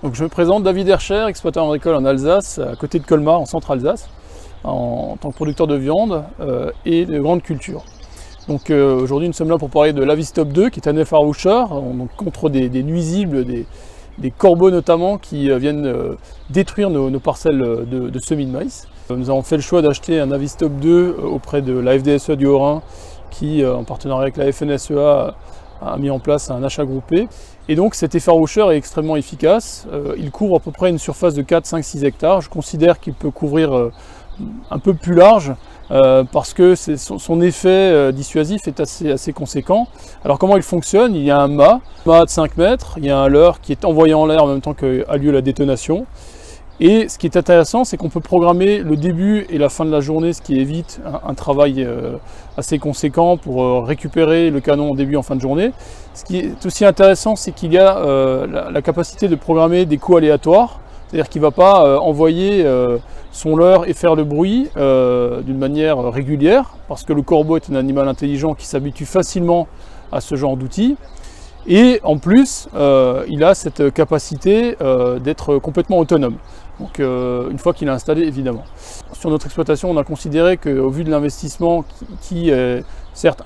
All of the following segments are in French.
Donc je me présente, David Hercher, exploitant agricole en Alsace, à côté de Colmar, en centre-Alsace, en tant que producteur de viande et de grandes cultures. Donc aujourd'hui nous sommes là pour parler de l'Avistop 2, qui est un effaroucheur contre des nuisibles, des corbeaux notamment, qui viennent détruire nos parcelles de semis de maïs. Nous avons fait le choix d'acheter un Avistop 2 auprès de la FDSE du Haut-Rhin, qui en partenariat avec la FNSEA a mis en place un achat groupé. Et donc cet effaroucheur est extrêmement efficace. Il couvre à peu près une surface de 4, 5, 6 hectares. Je considère qu'il peut couvrir un peu plus large parce que son effet dissuasif est assez conséquent. Alors comment il fonctionne? Il y a un mât de 5 mètres, il y a un leurre qui est envoyé en l'air en même temps qu'a lieu la détonation. Et ce qui est intéressant, c'est qu'on peut programmer le début et la fin de la journée, ce qui évite un travail assez conséquent pour récupérer le canon en début et en fin de journée. Ce qui est aussi intéressant, c'est qu'il y a la capacité de programmer des coups aléatoires, c'est-à-dire qu'il ne va pas envoyer son leurre et faire le bruit d'une manière régulière, parce que le corbeau est un animal intelligent qui s'habitue facilement à ce genre d'outils. Et en plus, il a cette capacité d'être complètement autonome. Donc une fois qu'il est installé, évidemment. Sur notre exploitation, on a considéré qu'au vu de l'investissement qui est certes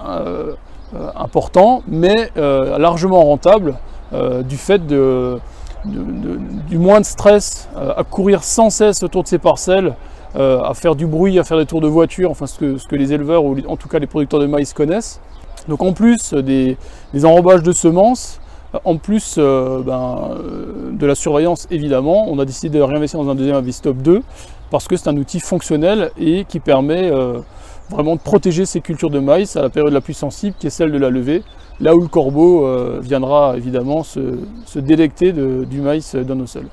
important, mais largement rentable, du fait du moins de stress à courir sans cesse autour de ces parcelles, à faire du bruit, à faire des tours de voiture, enfin ce que les éleveurs ou en tout cas les producteurs de maïs connaissent. Donc en plus des enrobages de semences, en plus de la surveillance évidemment, on a décidé de réinvestir dans un deuxième Avistop 2 parce que c'est un outil fonctionnel et qui permet vraiment de protéger ces cultures de maïs à la période la plus sensible qui est celle de la levée, là où le corbeau viendra évidemment se délecter du maïs dans nos sols.